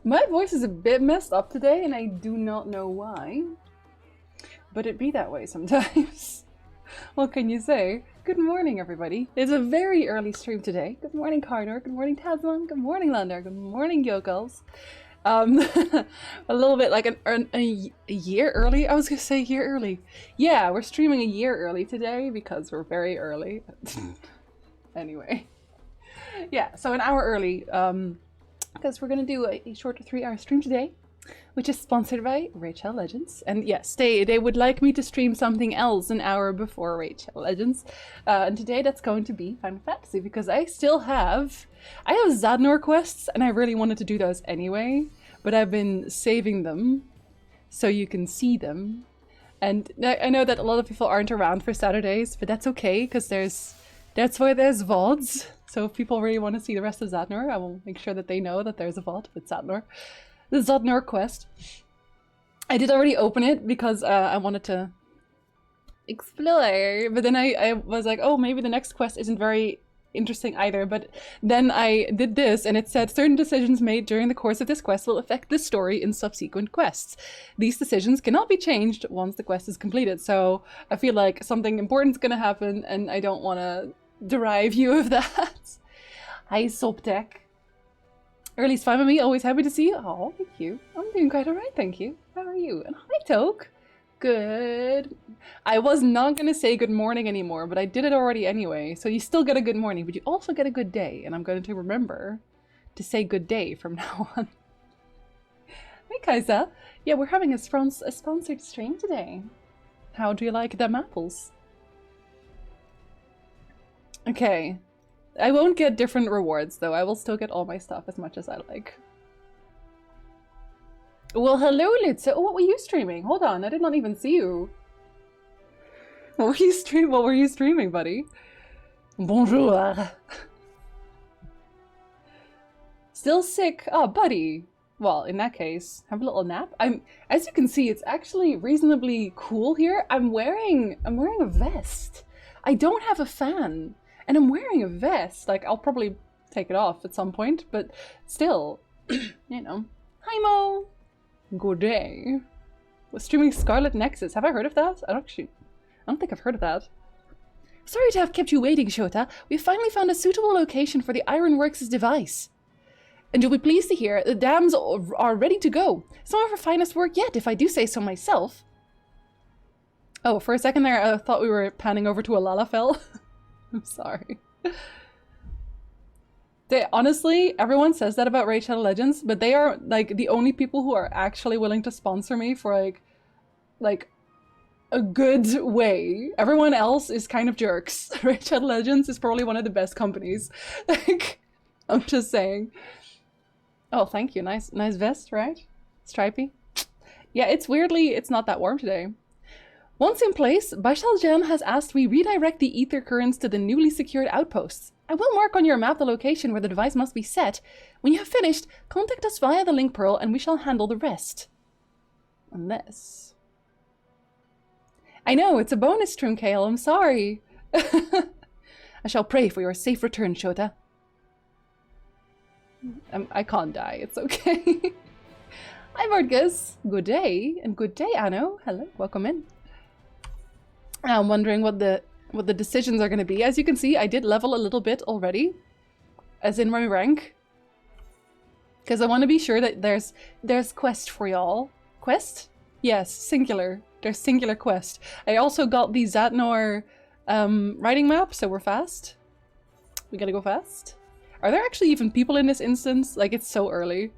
My voice is a bit messed up today, and I do not know why. But it be that way sometimes. What can you say? Good morning, everybody. It's a very early stream today. Good morning, Carter. Good morning, Tasman. Good morning, Lander. Good morning, Yokels. A little bit like a year early. I was gonna say year early. Yeah, we're streaming a year early today because we're very early. Anyway. Yeah, so an hour early. Because we're gonna do a short 3-hour stream today, which is sponsored by Rachel Legends. And yes, they would like me to stream something else an hour before Rachel Legends. And today that's going to be Final Fantasy, because I have Zadnor quests, and I really wanted to do those anyway, but I've been saving them so you can see them. And I know that a lot of people aren't around for Saturdays, but that's okay, because that's why there's VODs. So if people really want to see the rest of Zadnor, I will make sure that they know that there's a VOD with Zadnor. The Zadnor quest. I did already open it because I wanted to explore, but then I was like, oh, maybe the next quest isn't very interesting either. But then I did this, and it said certain decisions made during the course of this quest will affect the story in subsequent quests. These decisions cannot be changed once the quest is completed. So I feel like something important is going to happen, and I don't want to derive you of that. Hi, Sobtech. Early's fine with me, always happy to see you. Oh, thank you. I'm doing quite alright, thank you. How are you? And hi, Toke. Good. I was not going to say good morning anymore, but I did it already anyway. So you still get a good morning, but you also get a good day. And I'm going to remember to say good day from now on. Hi, Kaisa. Yeah, we're having a sponsored stream today. How do you like them apples? Okay. I won't get different rewards, though. I will still get all my stuff as much as I like. Well, hello, Litsa. Oh, what were you streaming? Hold on, I did not even see you. What were you streaming, buddy? Bonjour. Still sick? Oh, buddy. Well, in that case, have a little nap. As you can see, it's actually reasonably cool here. I'm wearing a vest. I don't have a fan. And I'm wearing a vest. Like, I'll probably take it off at some point, but still, you know. Hi, Mo! Good day. We're streaming Scarlet Nexus. Have I heard of that? I don't think I've heard of that. Sorry to have kept you waiting, Shota. We finally found a suitable location for the Ironworks' device. And you'll be pleased to hear the dams are ready to go. Some of our finest work yet, if I do say so myself. Oh, for a second there, I thought we were panning over to a Lalafell. I'm sorry. Honestly, everyone says that about Raid Shadow Legends, but they are like the only people who are actually willing to sponsor me for like a good way. Everyone else is kind of jerks. Raid Shadow Legends is probably one of the best companies. Like, I'm just saying. Oh, thank you. Nice vest, right? Stripey. Yeah, it's not that warm today. Once in place, Baishaljan has asked we redirect the ether currents to the newly secured outposts. I will mark on your map the location where the device must be set. When you have finished, contact us via the link pearl and we shall handle the rest. Unless... I know, it's a bonus stream, Kale, I'm sorry. I shall pray for your safe return, Shota. I can't die, it's okay. Hi, Vargas. Good day, and good day, Anno. Hello, welcome in. I'm wondering what the decisions are going to be. As you can see, I did level a little bit already, as in my rank, because I want to be sure that there's quest for y'all. Quest? Yes, singular. There's singular quest. I also got the Zadnor writing map, so we're fast. We gotta go fast. Are there actually even people in this instance? Like, it's so early.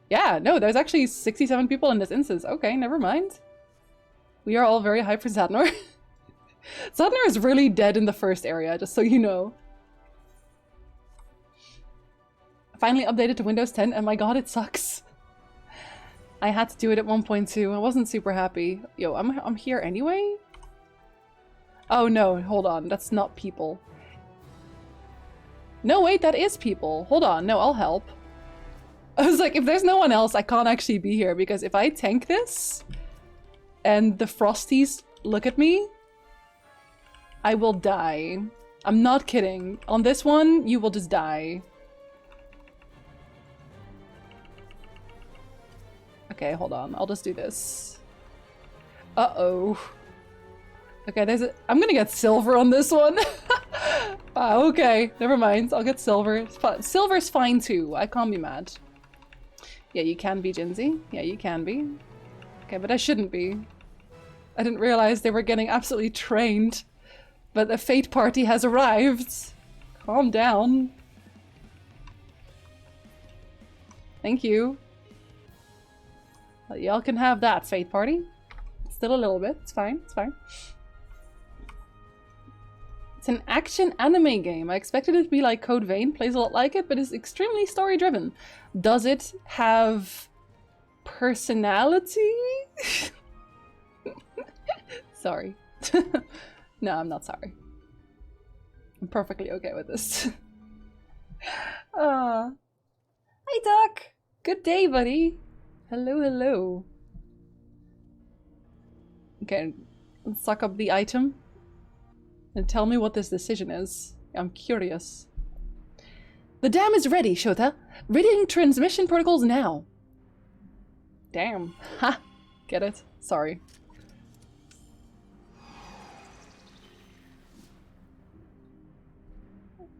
Yeah, no, there's actually 67 people in this instance. Okay, never mind. We are all very hyped for Zadnor. Zadnor is really dead in the first area, just so you know. Finally updated to Windows 10, and my god, it sucks. I had to do it at 1.2. I wasn't super happy. Yo, I'm here anyway? Oh no, hold on. That's not people. No, wait, that is people. Hold on. No, I'll help. I was like, if there's no one else, I can't actually be here, because if I tank this and the Frosties look at me, I will die. I'm not kidding. On this one, you will just die. Okay, hold on. I'll just do this. Uh-oh. Okay, I'm gonna get silver on this one. Okay, never mind. I'll get silver. Silver's fine too. I can't be mad. Yeah, you can be, Jinsey. Yeah, you can be. Okay, but I shouldn't be. I didn't realize they were getting absolutely trained. But the fate party has arrived. Calm down. Thank you. Well, y'all can have that, fate party. Still a little bit. It's fine. It's fine. It's an action anime game. I expected it to be like Code Vein, plays a lot like it, but it's extremely story driven. Does it have personality? Sorry. No, I'm not sorry. I'm perfectly okay with this. Hi, Duck! Good day, buddy! Hello, hello. Okay, let's suck up the item. And tell me what this decision is. I'm curious. The dam is ready, Shota. Readying transmission protocols now. Damn. Ha! Get it? Sorry.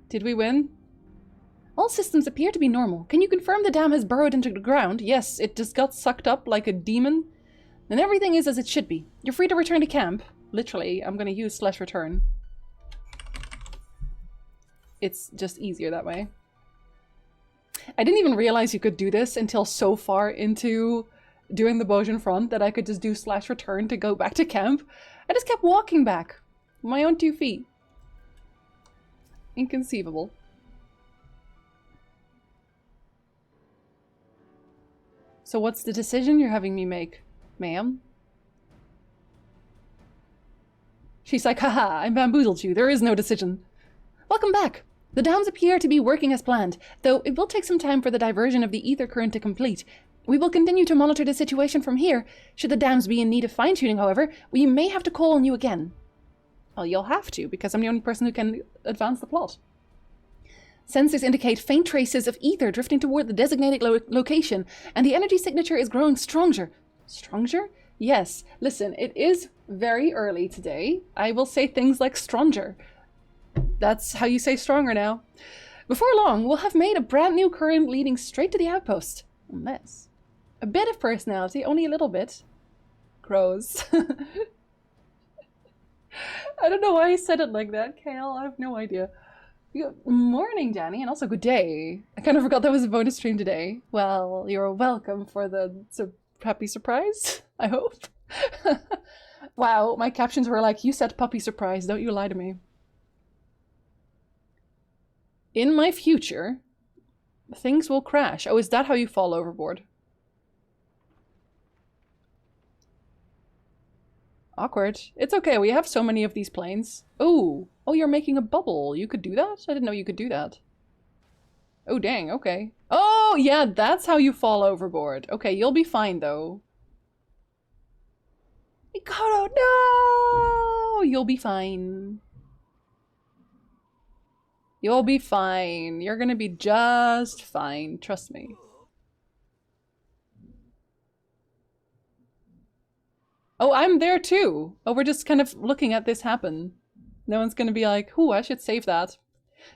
Did we win? All systems appear to be normal. Can you confirm the dam has burrowed into the ground? Yes, it just got sucked up like a demon. And everything is as it should be. You're free to return to camp. Literally, I'm gonna use /return. It's just easier that way. I didn't even realize you could do this until so far into doing the Bojang front that I could just do /return to go back to camp. I just kept walking back. My own 2 feet. Inconceivable. So what's the decision you're having me make, ma'am? She's like, haha, I bamboozled you. There is no decision. Welcome back. The dams appear to be working as planned, though it will take some time for the diversion of the ether current to complete. We will continue to monitor the situation from here. Should the dams be in need of fine-tuning, however, we may have to call on you again. Well, you'll have to, because I'm the only person who can advance the plot. Sensors indicate faint traces of ether drifting toward the designated location, and the energy signature is growing stronger. Stronger? Yes. Listen, it is very early today. I will say things like stronger. That's how you say stronger now. Before long, we'll have made a brand new current leading straight to the outpost. Unless. A bit of personality, only a little bit. Crows. I don't know why I said it like that, Kale. I have no idea. Good morning, Danny, and also good day. I kind of forgot that was a bonus stream today. Well, you're welcome for the happy surprise, I hope. Wow, my captions were like, you said puppy surprise, don't you lie to me. In my future, things will crash. Oh, is that how you fall overboard? Awkward. It's okay, we have so many of these planes. Oh, you're making a bubble. You could do that? I didn't know you could do that. Oh, dang, okay. Oh, yeah, that's how you fall overboard. Okay, you'll be fine, though. Mikoto, no! You'll be fine. You'll be fine. You're gonna be just fine. Trust me. Oh, I'm there too. Oh, we're just kind of looking at this happen. No one's gonna be like, ooh, I should save that.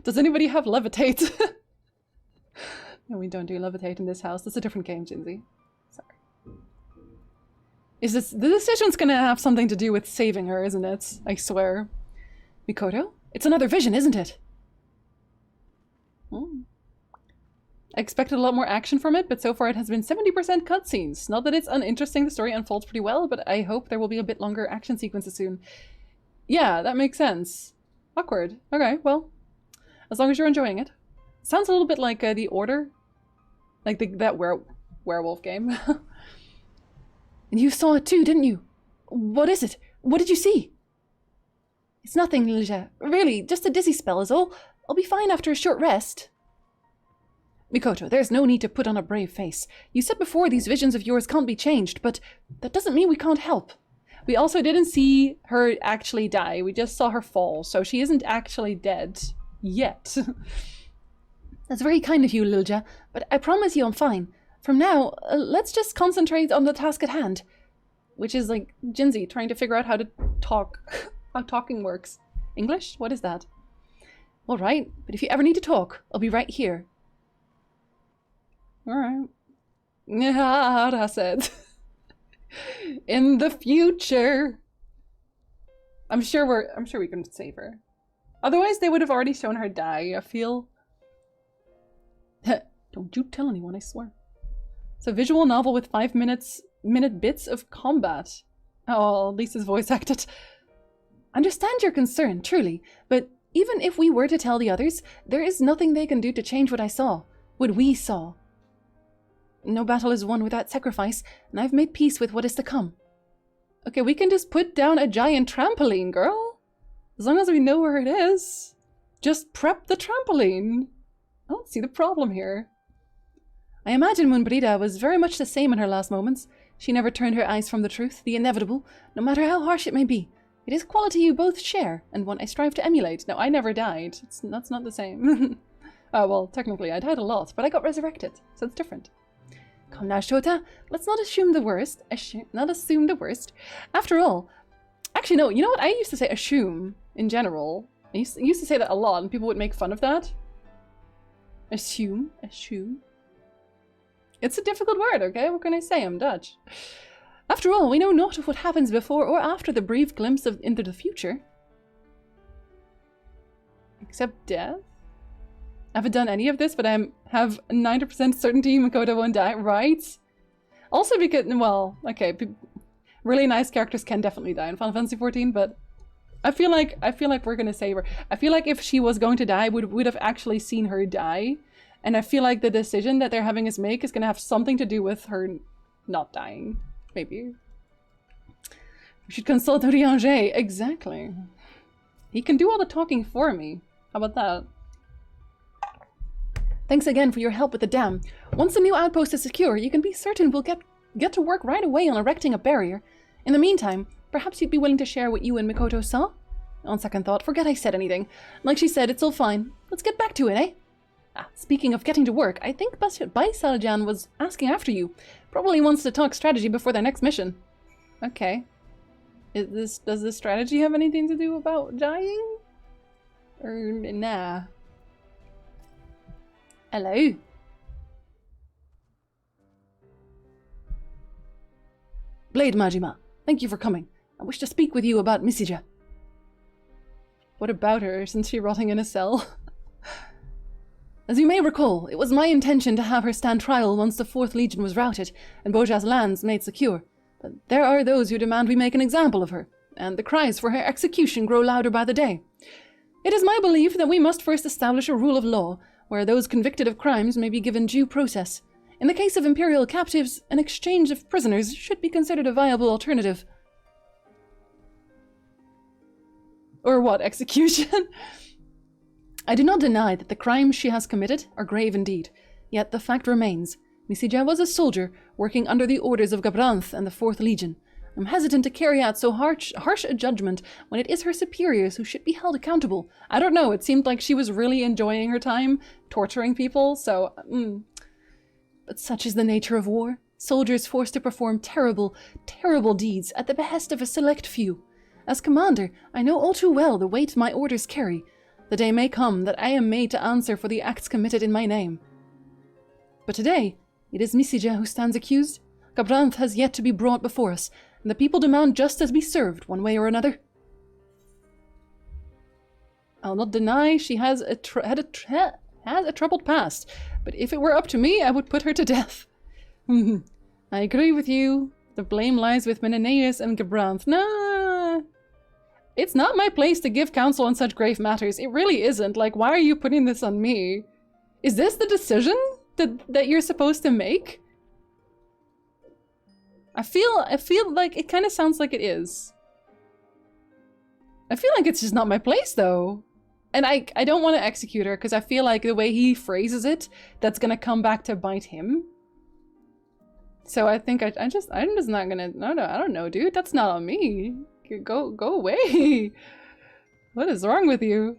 Does anybody have levitate? No, we don't do levitate in this house. That's a different game, Jinsey. Sorry. Is this... The decision's gonna have something to do with saving her, isn't it? I swear. Mikoto? It's another vision, isn't it? I expected a lot more action from it, but so far it has been 70% cutscenes. Not that it's uninteresting, the story unfolds pretty well, but I hope there will be a bit longer action sequences soon. Yeah, that makes sense. Awkward. Okay, well, as long as you're enjoying it. Sounds a little bit like The Order. Like that werewolf game. And you saw it too, didn't you? What is it? What did you see? It's nothing, Lilja. Really, just a dizzy spell is all. I'll be fine after a short rest. Mikoto, there's no need to put on a brave face. You said before these visions of yours can't be changed, but that doesn't mean we can't help. We also didn't see her actually die. We just saw her fall, so she isn't actually dead. Yet. That's very kind of you, Lilja, but I promise you I'm fine. From now, let's just concentrate on the task at hand. Which is like Jinzi trying to figure out how to talk. How talking works. English? What is that? Alright, but if you ever need to talk, I'll be right here. Alright. Yeah, that's it. In the future. I'm sure we can save her. Otherwise they would have already shown her die, I feel. Don't you tell anyone, I swear. It's a visual novel with 5-minute bits of combat. Oh, Lisa's voice acted. Understand your concern, truly, but even if we were to tell the others, there is nothing they can do to change what I saw, what we saw. No battle is won without sacrifice, and I've made peace with what is to come. Okay, we can just put down a giant trampoline, girl. As long as we know where it is. Just prep the trampoline. I don't see the problem here. I imagine Moonbrida was very much the same in her last moments. She never turned her eyes from the truth, the inevitable, no matter how harsh it may be. It is a quality you both share, and one I strive to emulate. No, I never died. That's not the same. Oh, well, technically I died a lot, but I got resurrected, so it's different. Come now, Shota. Let's not assume the worst. Not assume the worst. After all, actually, no, you know what? I used to say assume in general. I used to say that a lot, and people would make fun of that. Assume. It's a difficult word, okay? What can I say? I'm Dutch. After all, we know not of what happens before or after the brief glimpse into the future. Except death? I haven't done any of this, but I have 90% certainty Makoto won't die, right? Also because, well, okay, really nice characters can definitely die in Final Fantasy XIV, but I feel like we're gonna save her. I feel like if she was going to die, we'd have actually seen her die. And I feel like the decision that they're having us make is gonna have something to do with her not dying. Maybe. We should consult Rianger. Exactly. He can do all the talking for me. How about that? Thanks again for your help with the dam. Once the new outpost is secure, you can be certain we'll get to work right away on erecting a barrier. In the meantime, perhaps you'd be willing to share what you and Mikoto saw? On second thought, forget I said anything. Like she said, it's all fine. Let's get back to it, eh? Ah, speaking of getting to work, I think Baisaljan was asking after you. Probably wants to talk strategy before their next mission. Okay. Does this strategy have anything to do about dying? Or nah? Hello? Blade Majima, thank you for coming. I wish to speak with you about Misija. What about her, since she's rotting in a cell? As you may recall, it was my intention to have her stand trial once the 4th Legion was routed and Boja's lands made secure. But there are those who demand we make an example of her, and the cries for her execution grow louder by the day. It is my belief that we must first establish a rule of law, where those convicted of crimes may be given due process. In the case of Imperial captives, an exchange of prisoners should be considered a viable alternative. Or what, execution? I do not deny that the crimes she has committed are grave indeed, yet the fact remains. Misija was a soldier working under the orders of Gabranth and the 4th Legion. I'm hesitant to carry out so harsh a judgment when it is her superiors who should be held accountable. I don't know, it seemed like she was really enjoying her time torturing people, so... But such is the nature of war. Soldiers forced to perform terrible, terrible deeds at the behest of a select few. As commander, I know all too well the weight my orders carry. The day may come that I am made to answer for the acts committed in my name. But today, it is Misija who stands accused. Gabranth has yet to be brought before us, and the people demand justice be served one way or another. I'll not deny she has a troubled past, but if it were up to me, I would put her to death. I agree with you. The blame lies with Menenius and Gabranth. Nah. It's not my place to give counsel on such grave matters. It really isn't. Like, why are you putting this on me? Is this the decision that you're supposed to make? I feel like it kind of sounds like it is. I feel like it's just not my place, though. And I don't want to execute her, because I feel like the way he phrases it, that's going to come back to bite him. So I think I'm just not going to... No, I don't know, dude. That's not on me. Go away. What is wrong with you?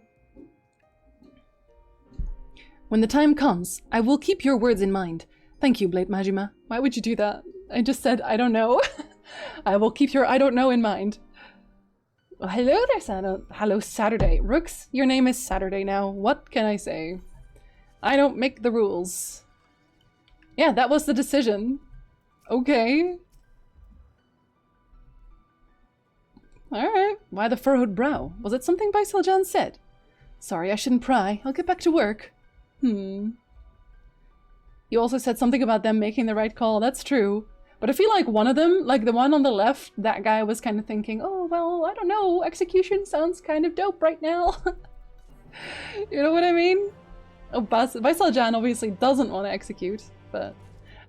When the time comes, I will keep your words in mind. Thank you, Blade Majima. Why would you do that? I just said, I don't know. I will keep your I don't know in mind. Well, hello there, hello, Saturday. Rooks, your name is Saturday now. What can I say? I don't make the rules. Yeah, that was the decision. Okay. Alright. Why the furrowed brow? Was it something Baisaljan said? Sorry, I shouldn't pry. I'll get back to work. You also said something about them making the right call. That's true. But I feel like one of them, like the one on the left, that guy was kind of thinking, oh, well, I don't know. Execution sounds kind of dope right now. You know what I mean? Oh, Baisaljan obviously doesn't want to execute, but...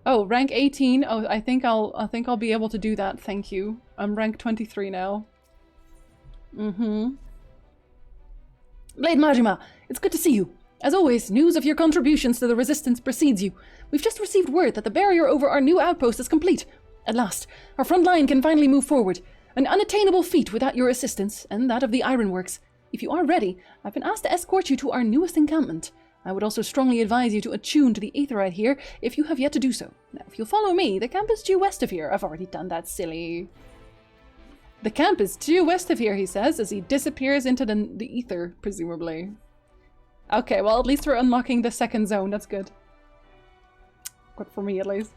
Oh, rank 18. Oh, I think I'll be able to do that. Thank you. I'm rank 23 now. Blade Majima, it's good to see you. As always, news of your contributions to the resistance precedes you. We've just received word that the barrier over our new outpost is complete. At last, our front line can finally move forward. An unattainable feat without your assistance, and that of the ironworks. If you are ready, I've been asked to escort you to our newest encampment. I would also strongly advise you to attune to the aetherite here if you have yet to do so. Now, if you'll follow me, the camp is due west of here. I've already done that, silly. The camp is due west of here, he says, as he disappears into the ether, presumably. Okay, well, at least we're unlocking the second zone. That's good. Good for me, at least.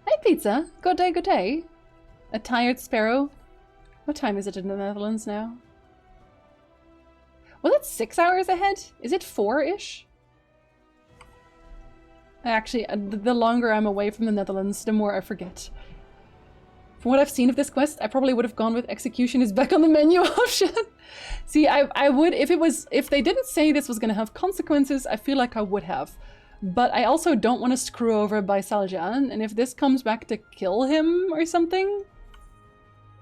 Hey, pizza. Good day, good day. A tired sparrow. What time is it in the Netherlands now? Was it 6 hours ahead? Is it 4-ish? Actually, the longer I'm away from the Netherlands, the more I forget. From what I've seen of this quest, I probably would have gone with execution is back on the menu option. See, I would, if they didn't say this was going to have consequences, I feel like I would have. But I also don't want to screw over Baisaljan, and if this comes back to kill him or something,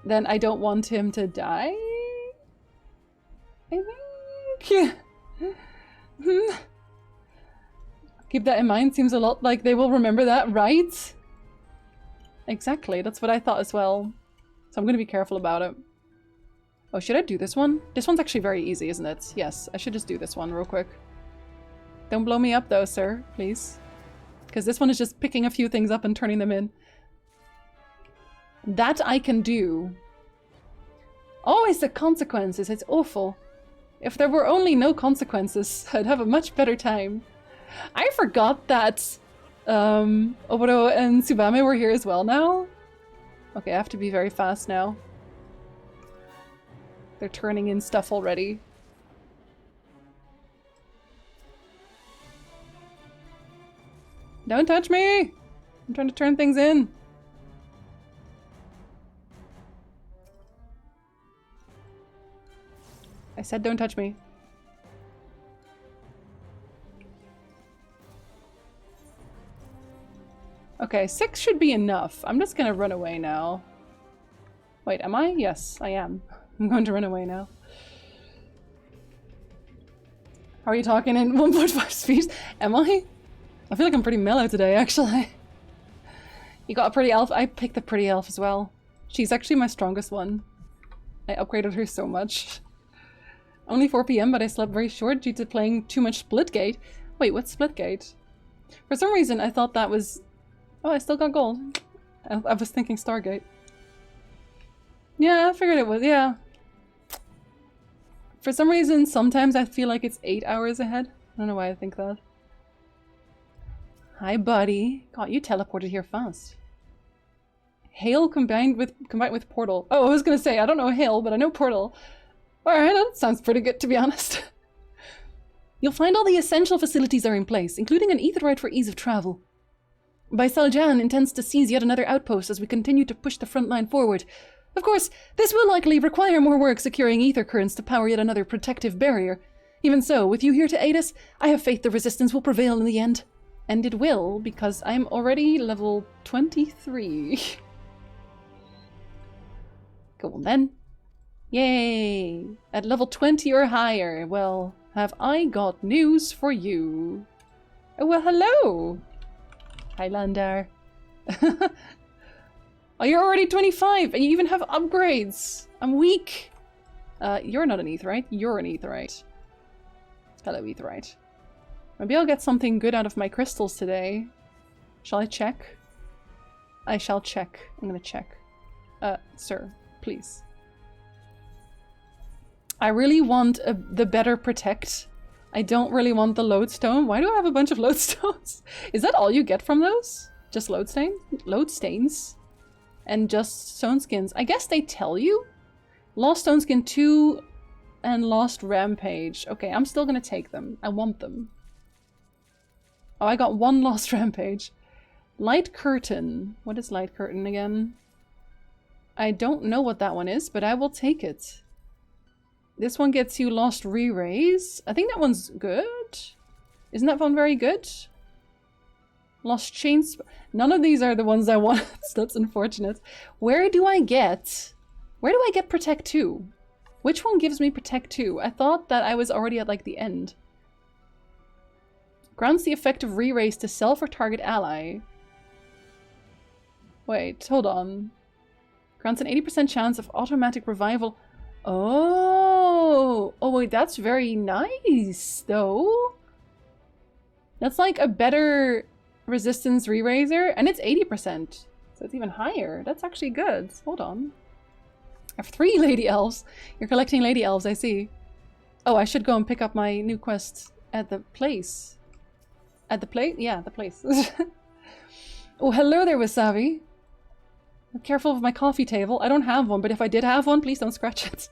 then I don't want him to die, I think. Keep that in mind, seems a lot like they will remember that, right? Exactly, that's what I thought as well. So I'm going to be careful about it. Oh, should I do this one? This one's actually very easy, isn't it? Yes, I should just do this one real quick. Don't blow me up though, sir, please. Because this one is just picking a few things up and turning them in. That I can do. Always the consequences, it's awful. If there were only no consequences, I'd have a much better time. I forgot that Oboro and Tsubame were here as well now. Okay, I have to be very fast now. They're turning in stuff already. Don't touch me! I'm trying to turn things in. I said don't touch me. Okay, 6 should be enough. I'm just gonna run away now. Wait, am I? Yes, I am. I'm going to run away now. How are you talking in 1.5 speed? Am I? I feel like I'm pretty mellow today, actually. You got a pretty elf? I picked the pretty elf as well. She's actually my strongest one. I upgraded her so much. Only 4 PM, but I slept very short due to playing too much Splitgate. Wait, what's Splitgate? For some reason, I thought that was... Oh, I still got gold. I was thinking Stargate. Yeah, I figured it was, yeah. For some reason, sometimes I feel like it's 8 hours ahead. I don't know why I think that. Hi, buddy. God, you teleported here fast. Hail combined with portal. Oh, I was gonna say, I don't know hail, but I know portal. Alright, that sounds pretty good, to be honest. You'll find all the essential facilities are in place, including an aetherite for ease of travel. Baisaljan intends to seize yet another outpost as we continue to push the front line forward. Of course, this will likely require more work securing ether currents to power yet another protective barrier. Even so, with you here to aid us, I have faith the resistance will prevail in the end. And it will, because I'm already level 23. Go on then. Yay! At level 20 or higher. Well, have I got news for you. Oh, well, hello! Highlander. Oh, you're already 25 and you even have upgrades. I'm weak. You're not an aetherite. You're an aetherite. Hello, aetherite. Maybe I'll get something good out of my crystals today. Shall I check? I shall check. I'm gonna check. Sir, please. I really want the better protect. I don't really want the lodestone. Why do I have a bunch of lodestones? Is that all you get from those? Just load stains? And just stone skins. I guess they tell you? Lost stone skin 2 and lost rampage. Okay, I'm still gonna take them. I want them. Oh, I got 1 lost rampage. Light curtain. What is light curtain again? I don't know what that one is, but I will take it. This one gets you lost re-raise. I think that one's good. Isn't that one very good? Lost chains. None of these are the ones I want. That's unfortunate. Where do I get protect 2? Which one gives me protect 2? I thought that I was already at like the end. Grants the effect of re-raise to self or target ally. Wait, hold on. Grants an 80% chance of automatic revival. Oh! Oh wait, that's very nice, though. That's like a better resistance re-raiser, and it's 80%. So it's even higher. That's actually good. Hold on. I have 3 lady elves. You're collecting lady elves, I see. Oh, I should go and pick up my new quest at the place. At the place? Yeah, the place. Oh, hello there, Wasabi. Be careful of my coffee table. I don't have one, but if I did have one, please don't scratch it.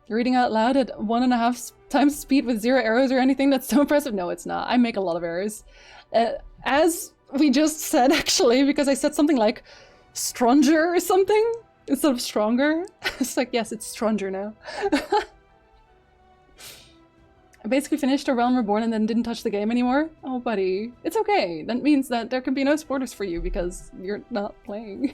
You're reading out loud at 1.5 times speed with 0 errors or anything? That's so impressive. No, it's not. I make a lot of errors. As we just said, actually, because I said something like stronger or something instead of stronger. It's like, yes, it's stronger now. I basically finished A Realm Reborn and then didn't touch the game anymore. Oh, buddy. It's okay. That means that there can be no spoilers for you because you're not playing.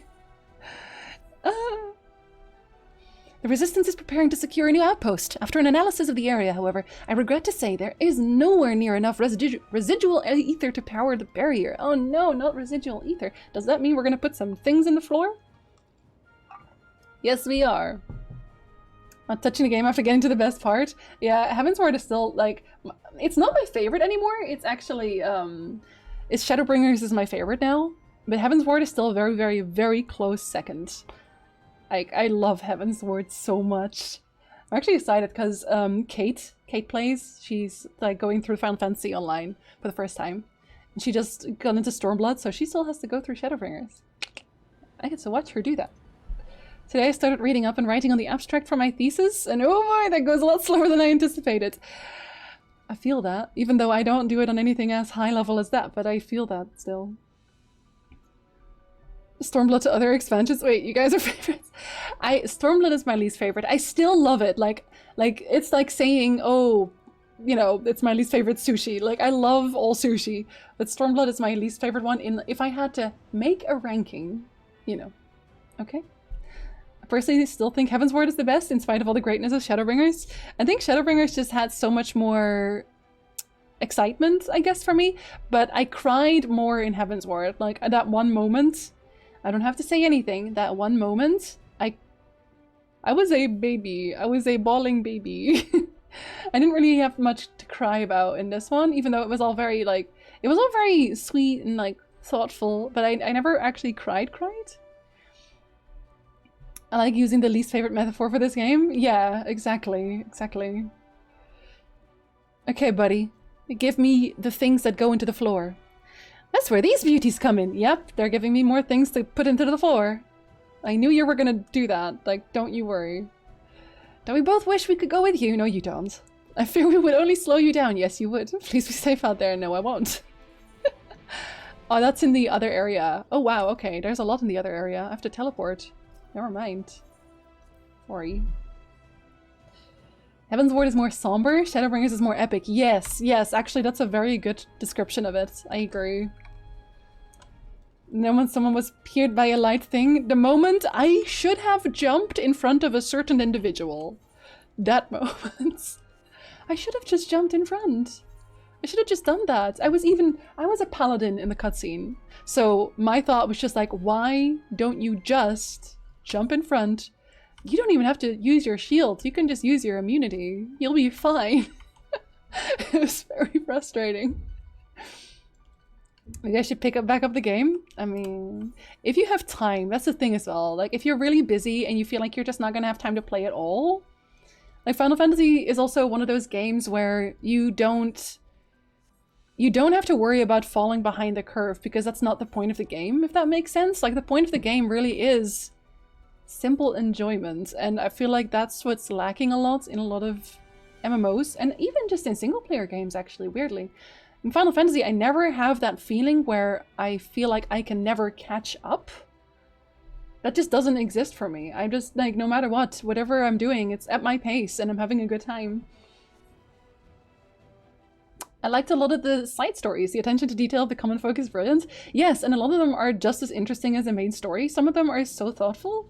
The Resistance is preparing to secure a new outpost. After an analysis of the area, however, I regret to say there is nowhere near enough residual ether to power the barrier. Oh no, not residual ether. Does that mean we're gonna put some things in the floor? Yes, we are. Not touching the game after getting to the best part. Yeah, Heaven's Ward is still, like, it's not my favorite anymore. It's actually, it's Shadowbringers is my favorite now. But Heaven's Ward is still a very, very, very close second. Like, I love Heaven's Ward so much. I'm actually excited because Kate plays. She's like going through Final Fantasy Online for the first time. And she just got into Stormblood, so she still has to go through Shadowbringers. I get to watch her do that. Today I started reading up and writing on the abstract for my thesis, and oh boy, that goes a lot slower than I anticipated. I feel that, even though I don't do it on anything as high level as that, but I feel that still. Stormblood to other expansions. Wait, you guys are favorites? Stormblood is my least favorite. I still love it. Like it's like saying, oh, you know, it's my least favorite sushi. Like, I love all sushi, but Stormblood is my least favorite one. If I had to make a ranking, you know, okay. I personally still think Heaven's Ward is the best in spite of all the greatness of Shadowbringers. I think Shadowbringers just had so much more excitement, I guess, for me, but I cried more in Heaven's Ward. Like, at that one moment, I don't have to say anything. That one moment, I was a baby. I was a bawling baby. I didn't really have much to cry about in this one, even though it was all very, like, it was all very sweet and, like, thoughtful, but I never actually cried. I like using the least favorite metaphor for this game. Yeah, exactly. Okay, buddy. Give me the things that go into the floor. That's where these beauties come in. Yep, they're giving me more things to put into the floor. I knew you were gonna do that. Like, don't you worry. Don't we both wish we could go with you? No, you don't. I fear we would only slow you down. Yes, you would. Please be safe out there. No, I won't. Oh, that's in the other area. Oh, wow. Okay, there's a lot in the other area. I have to teleport. Never mind. Sorry. Heaven's Ward is more somber. Shadowbringers is more epic. Yes, actually that's a very good description of it. I agree. And then when someone was pierced by a light thing, the moment I should have jumped in front of a certain individual. That moment. I should have just jumped in front. I should have just done that. I was a paladin in the cutscene. So my thought was just like, why don't you just jump in front? You don't even have to use your shield. You can just use your immunity. You'll be fine. It was very frustrating. Maybe I should back up the game. I mean, if you have time, that's the thing as well. Like, if you're really busy and you feel like you're just not gonna have time to play at all, like Final Fantasy is also one of those games where you don't have to worry about falling behind the curve, because that's not the point of the game, if that makes sense. Like, the point of the game really is simple enjoyment, and I feel like that's what's lacking a lot in a lot of MMOs, and even just in single-player games, actually, weirdly. In Final Fantasy, I never have that feeling where I feel like I can never catch up. That just doesn't exist for me. I'm just, like, no matter what, whatever I'm doing, it's at my pace, and I'm having a good time. I liked a lot of the side stories. The attention to detail of the common folk is brilliant. Yes, and a lot of them are just as interesting as the main story. Some of them are so thoughtful.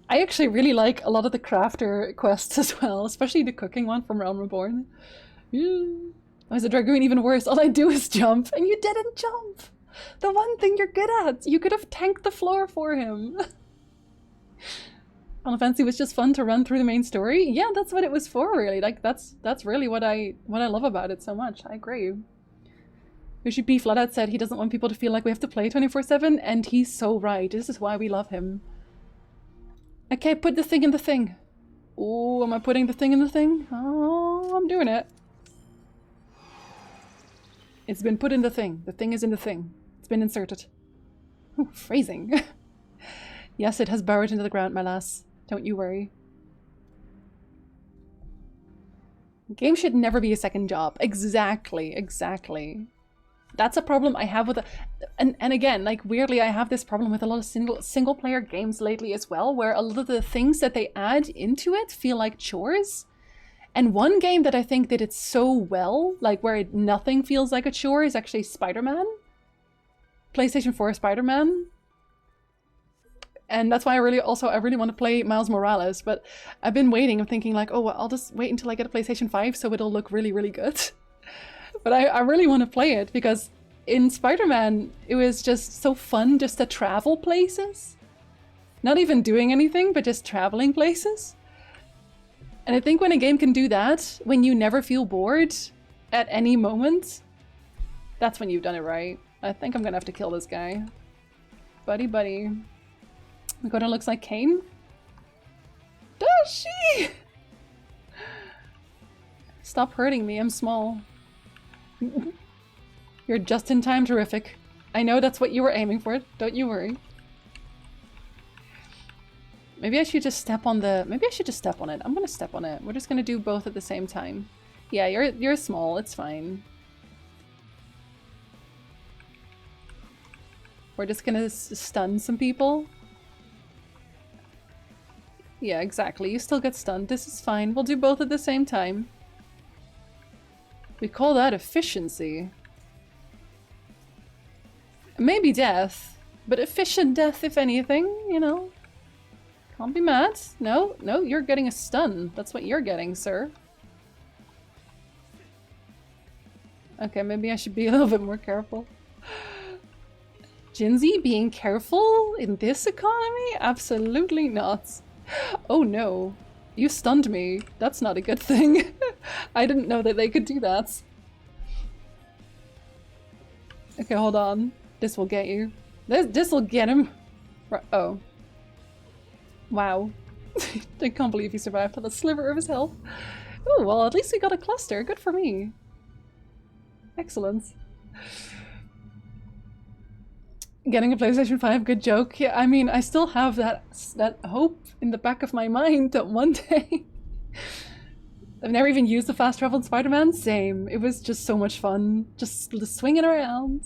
I actually really like a lot of the crafter quests as well, especially the cooking one from Realm Reborn. Yeah. Why is the Dragoon even worse? All I do is jump, and you didn't jump! The one thing you're good at! You could have tanked the floor for him! Final Fantasy was just fun to run through the main story. Yeah, that's what it was for, really. Like, that's really what I love about it so much. I agree. Rishi P. Flatout said he doesn't want people to feel like we have to play 24/7, and he's so right. This is why we love him. Okay, put the thing in the thing. Oh, am I putting the thing in the thing? Oh, I'm doing it. It's been put in the thing. The thing is in the thing. It's been inserted. Ooh, phrasing. Yes, it has burrowed into the ground, my lass. Don't you worry. Game should never be a second job. Exactly, exactly. That's a problem I have with it. And again, like, weirdly, I have this problem with a lot of single player games lately as well, where a lot of the things that they add into it feel like chores. And one game that I think did it so well, like where nothing feels like a chore, is actually Spider-Man. PlayStation 4 Spider-Man. And that's why I really want to play Miles Morales, but I've been waiting. I'm thinking like, oh, well, I'll just wait until I get a PlayStation 5 so it'll look really, really good. But I really want to play it, because in Spider-Man, it was just so fun just to travel places. Not even doing anything, but just traveling places. And I think when a game can do that, when you never feel bored at any moment, that's when you've done it right. I think I'm gonna have to kill this guy. Buddy, buddy. Dakota looks like Kane. Does she? Stop hurting me, I'm small. You're just in time terrific. I know that's what you were aiming for, don't you worry. Maybe I should just step on the... Maybe I should just step on it. I'm gonna step on it. We're just gonna do both at the same time. Yeah, you're small, it's fine. We're just gonna stun some people. Yeah, exactly. You still get stunned. This is fine. We'll do both at the same time. We call that efficiency. Maybe death, but efficient death if anything, you know. Can't be mad. No, no, you're getting a stun. That's what you're getting, sir. Okay, maybe I should be a little bit more careful. Jinzi, being careful in this economy? Absolutely not. Oh no. You stunned me. That's not a good thing. I didn't know that they could do that. Okay, hold on. This will get you. This will get him. Oh. Wow. I can't believe he survived on a sliver of his health. Oh, well, at least we got a cluster. Good for me. Excellent. Getting a PlayStation 5, good joke. Yeah, I mean, I still have that hope in the back of my mind that one day... I've never even used the fast travel in Spider-Man. Same. It was just so much fun. Just swinging around.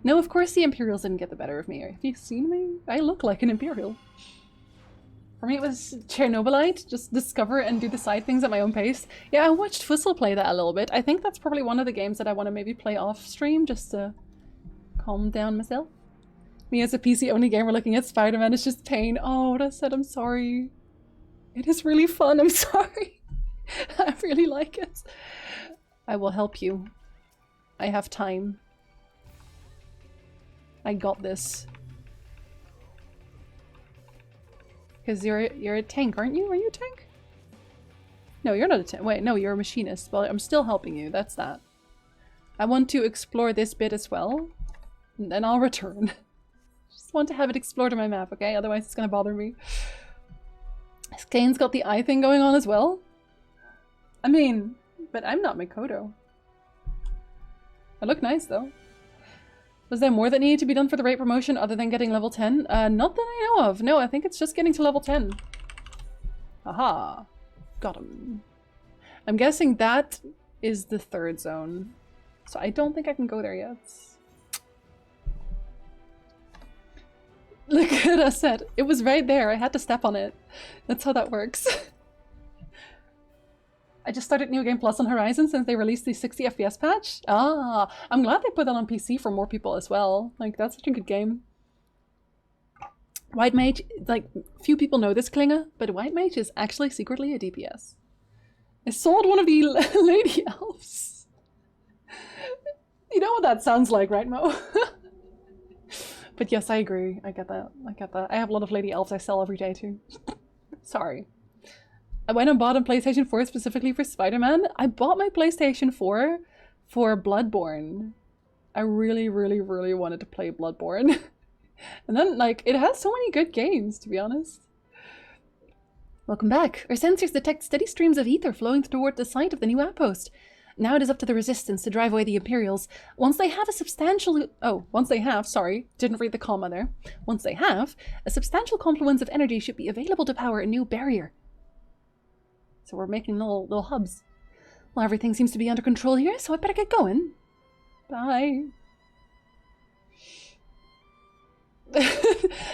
No, of course the Imperials didn't get the better of me. Have you seen me? I look like an Imperial. For me it was Chernobylite. Just discover and do the side things at my own pace. Yeah, I watched Fussel play that a little bit. I think that's probably one of the games that I want to maybe play off stream just to calm down myself. Me as a PC-only gamer looking at Spider-Man is just pain. Oh, what I said, I'm sorry. It is really fun, I'm sorry. I really like it. I will help you. I have time. I got this. Because you're a tank, aren't you? Are you a tank? No, you're not a tank. Wait, no, you're a machinist. Well, I'm still helping you. That's that. I want to explore this bit as well. and then I'll return. Just want to have it explored on my map, okay? Otherwise it's gonna bother me. Kane's got the eye thing going on as well. I mean, but I'm not Mikoto. I look nice though. Was there more that needed to be done for the rate promotion other than getting level 10? Not that I know of. No, I think it's just getting to level 10. Aha. Got him. I'm guessing that is the 3rd zone. So I don't think I can go there yet. Look at us said. It was right there. I had to step on it. That's how that works. I just started New Game Plus on Horizon since they released the 60 FPS patch. Ah, I'm glad they put that on PC for more people as well. Like, that's such a good game. White Mage, like, few people know this, Klinga, but White Mage is actually secretly a DPS. I sold one of the Lady Elves. You know what that sounds like, right, Mo? But yes, I agree. I get that. I get that. I have a lot of Lady Elves I sell every day too. Sorry. I went and bought a PlayStation 4 specifically for Spider-Man. I bought my PlayStation 4 for Bloodborne. I really, really, really wanted to play Bloodborne. And then, like, it has so many good games, to be honest. Welcome back. Our sensors detect steady streams of ether flowing toward the site of the new outpost. Now it is up to the Resistance to drive away the Imperials. Once they have, sorry, didn't read the comma there. Once they have, a substantial confluence of energy should be available to power a new barrier. So we're making little hubs. Well, everything seems to be under control here, so I better get going. Bye.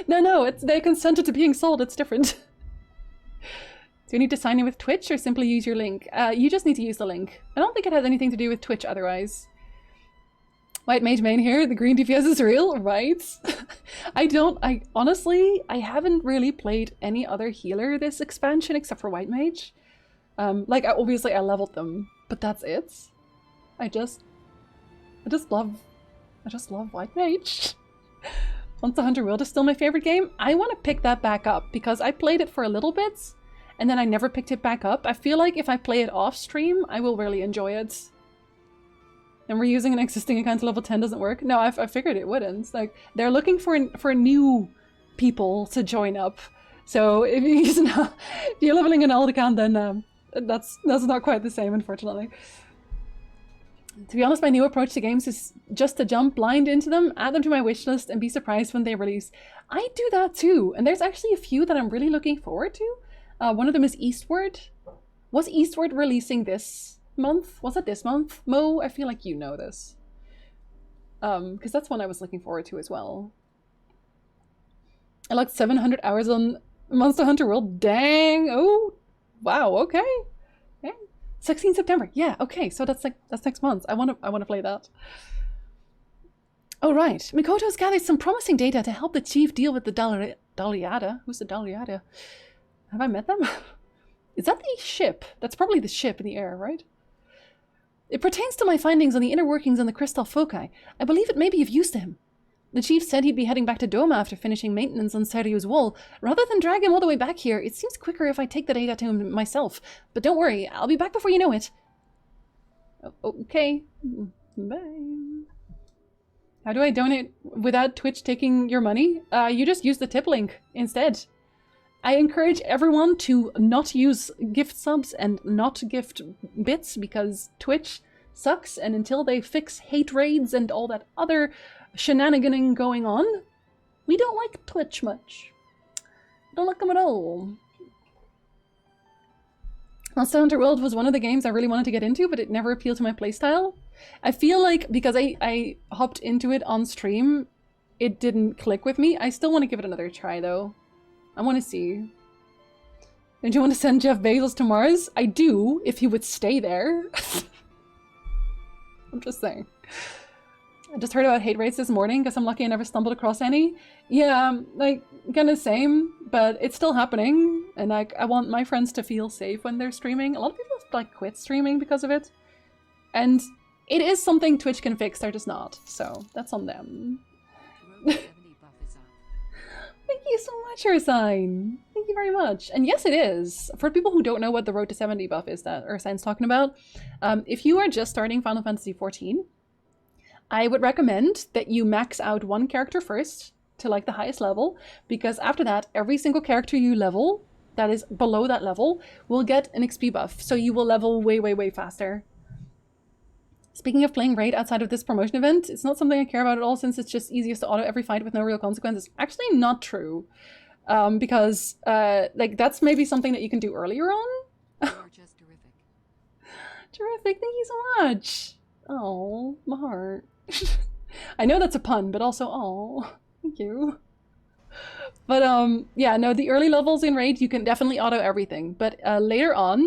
No, they consented to being sold. It's different. Do you need to sign in with Twitch or simply use your link? You just need to use the link. I don't think it has anything to do with Twitch otherwise. White Mage main here, the green DPS is real, right? I honestly, I haven't really played any other healer this expansion except for White Mage. Like, obviously I leveled them, but that's it. I just love White Mage. Monster Hunter World is still my favorite game. I want to pick that back up because I played it for a little bit and then I never picked it back up. I feel like if I play it off stream, I will really enjoy it. And reusing an existing account to level 10 doesn't work. No, I figured it wouldn't. It's like, they're looking for new people to join up. So if you're leveling an old account, then that's not quite the same, unfortunately. To be honest, my new approach to games is just to jump blind into them, add them to my wishlist, and be surprised when they release. I do that too, and there's actually a few that I'm really looking forward to. One of them is Eastward. Was Eastward releasing this month? Was it this month? Mo, I feel like you know this. Because that's one I was looking forward to as well. I logged 700 hours on Monster Hunter World. Dang! Oh, wow. Okay. 16 September. Yeah. Okay. So that's next month. I want to play that. Oh right. Mikoto's gathered some promising data to help the chief deal with the Daliada. Who's the Daliada? Have I met them? Is that the ship? That's probably the ship in the air, right? It pertains to my findings on the inner workings on the Crystal Foci. I believe it may be of use to him. The chief said he'd be heading back to Doma after finishing maintenance on Seryu's wall. Rather than drag him all the way back here, it seems quicker if I take the data to him myself. But don't worry, I'll be back before you know it. Okay. Bye. How do I donate without Twitch taking your money? You just use the tip link instead. I encourage everyone to not use gift subs and not gift bits because Twitch sucks, and until they fix hate raids and all that other shenaniganing going on, we don't like Twitch much. Don't like them at all. Monster Hunter World was one of the games I really wanted to get into, but it never appealed to my playstyle. I feel like because I hopped into it on stream, it didn't click with me. I still want to give it another try though. I want to see. Don't you want to send Jeff Bezos to Mars? I do, if he would stay there. I'm just saying. I just heard about hate raids this morning because I'm lucky I never stumbled across any. Yeah, like, kind of same, but it's still happening. And like, I want my friends to feel safe when they're streaming. A lot of people like quit streaming because of it. And it is something Twitch can fix, they're just not. So that's on them. Thank you so much, Ursine. Thank you very much. And yes, it is. For people who don't know what the Road to 70 buff is that Ursine's talking about, if you are just starting Final Fantasy XIV, I would recommend that you max out one character first to like the highest level, because after that, every single character you level that is below that level will get an XP buff. So you will level way, way, way faster. Speaking of playing raid outside of this promotion event, it's not something I care about at all, since it's just easiest to auto every fight with no real consequences. Actually, not true. Because like that's maybe something that you can do earlier on. You're just terrific. Terrific, thank you so much. Oh, my heart. I know that's a pun, but also, oh, thank you. But yeah, no, the early levels in raid, you can definitely auto everything. But later on,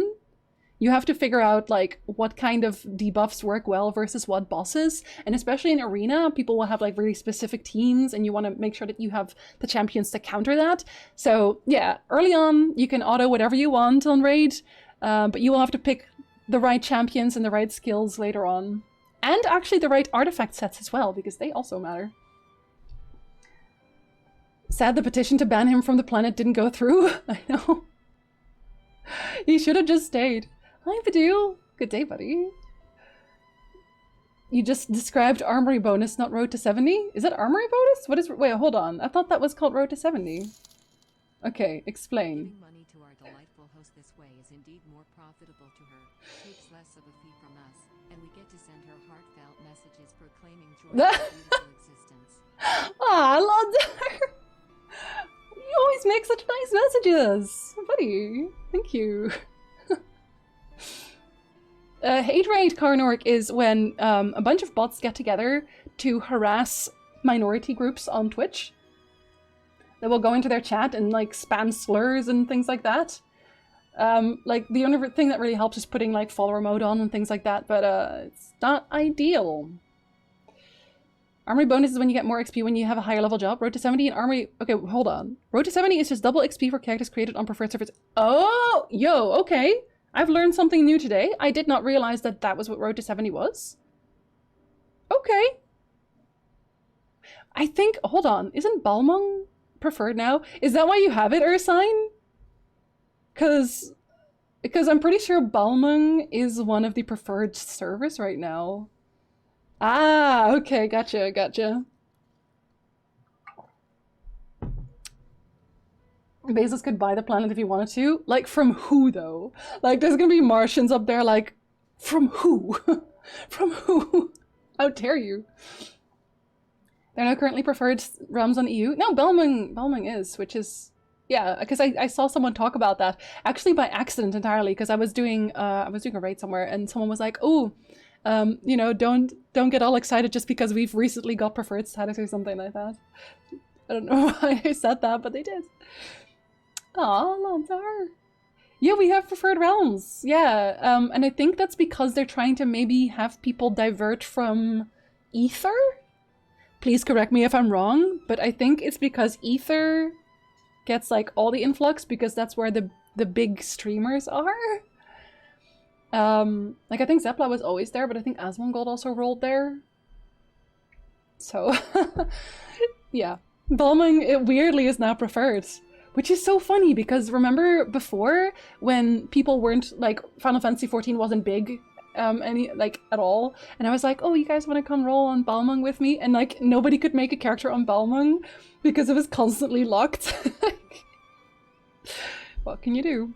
you have to figure out like what kind of debuffs work well versus what bosses. And especially in arena, people will have like really specific teams, and you want to make sure that you have the champions to counter that. So yeah, early on, you can auto whatever you want on raid, but you will have to pick the right champions and the right skills later on. And actually the right artifact sets as well, because they also matter. Sad the petition to ban him from the planet didn't go through. I know. He should have just stayed. Hi, Badoo. Good day, buddy. You just described armory bonus, not road to 70? Is that armory bonus? What is... Wait, hold on. I thought that was called road to 70. Okay, explain. Giving money to our delightful host this way is indeed more profitable to her. Takes less of a fee from us, and we get to send her heartfelt messages proclaiming joy of beautiful existence. Ah, I love that. You always make such nice messages, buddy. Thank you. Hate raid Karnork is when a bunch of bots get together to harass minority groups on Twitch. They will go into their chat and like spam slurs and things like that. Like the only thing that really helps is putting like follower mode on and things like that, but it's not ideal. Armory bonus is when you get more XP when you have a higher level job. Road to 70 and armory... Okay, hold on. Road to 70 is just double XP for characters created on preferred servers. Oh! Yo, okay. I've learned something new today. I did not realize that that was what Road to 70 was. Okay. I think... Hold on. Isn't Balmung preferred now? Is that why you have it, Ursine? Because I'm pretty sure Balmung is one of the preferred servers right now. Ah, okay, gotcha, gotcha. Bezos could buy the planet if he wanted to. Like, from who, though? Like, there's gonna be Martians up there, like, from who? From who? How dare you? There are no currently preferred realms on EU. No, Balmung is, which is... Yeah, because I saw someone talk about that. Actually, by accident entirely, because I was doing a raid somewhere, and someone was like, oh... you know, don't get all excited just because we've recently got preferred status or something like that. I don't know why I said that, but they did. Aw, Lanzar. Yeah, we have preferred realms. Yeah, and I think that's because they're trying to maybe have people divert from Ether? Please correct me if I'm wrong, but I think it's because Ether gets like all the influx because that's where the big streamers are. Like I think Zepla was always there, but I think Asmongold also rolled there. So, yeah. Balmung, it weirdly is now preferred. Which is so funny because remember before when people weren't, like, Final Fantasy XIV wasn't big at all, and I was like, oh, you guys want to come roll on Balmung with me? And like nobody could make a character on Balmung because it was constantly locked. What can you do?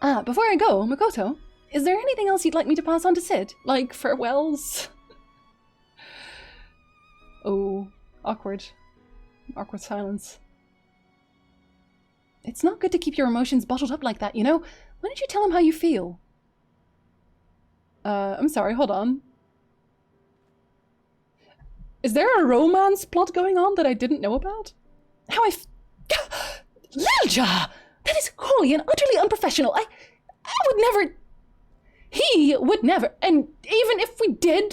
Ah, before I go, Makoto, is there anything else you'd like me to pass on to Sid? Like farewells? Oh, awkward. Awkward silence. It's not good to keep your emotions bottled up like that, you know? Why don't you tell him how you feel? I'm sorry, hold on. Is there a romance plot going on that I didn't know about? How Lilja! That is wholly and utterly unprofessional. I would never... He would never, and even if we did,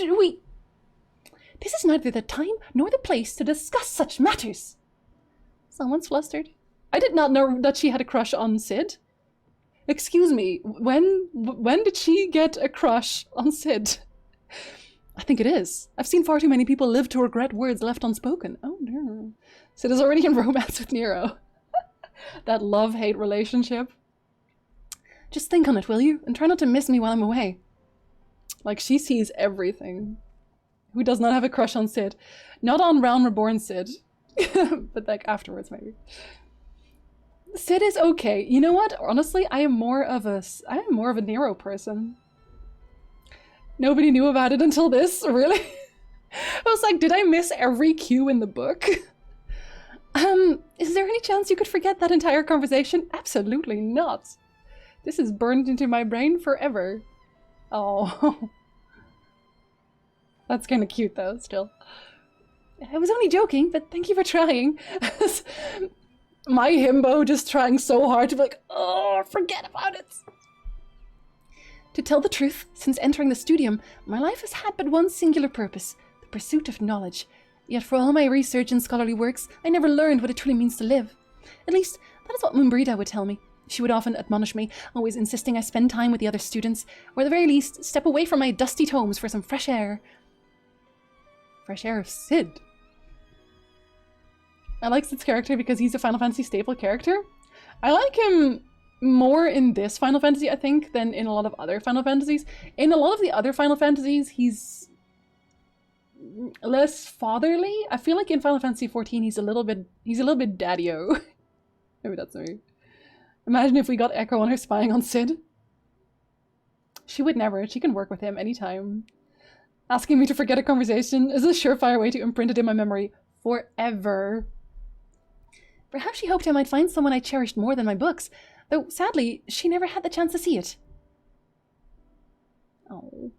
This is neither the time nor the place to discuss such matters. Someone's flustered. I did not know that she had a crush on Sid. Excuse me, when did she get a crush on Sid? I think it is. I've seen far too many people live to regret words left unspoken. Oh no. Sid is already in romance with Nero. That love-hate relationship. Just think on it, will you? And try not to miss me while I'm away. Like, she sees everything. Who does not have a crush on Sid? Not on Realm Reborn Sid, but like afterwards maybe. Sid is okay. You know what? Honestly, I am more of a Nero person. Nobody knew about it until this, really? I was like, did I miss every cue in the book? Is there any chance you could forget that entire conversation? Absolutely not. This is burned into my brain forever. Oh. That's kind of cute though, still. I was only joking, but thank you for trying. My himbo just trying so hard to be like, oh, forget about it. To tell the truth, since entering the studium, my life has had but one singular purpose, the pursuit of knowledge. Yet for all my research and scholarly works, I never learned what it truly means to live. At least, that is what Moonbrida would tell me. She would often admonish me, always insisting I spend time with the other students, or at the very least, step away from my dusty tomes for some fresh air. Fresh air of Sid. I like Sid's character because he's a Final Fantasy staple character. I like him more in this Final Fantasy, I think, than in a lot of other Final Fantasies. In a lot of the other Final Fantasies, he's less fatherly. I feel like in Final Fantasy 14 he's a little bit daddy-o. Maybe that's me. Imagine if we got Echo on her spying on Sid. She would never. She can work with him anytime. Asking me to forget a conversation is a surefire way to imprint it in my memory forever. Perhaps she hoped I might find someone I cherished more than my books, though sadly she never had the chance to see it. Oh.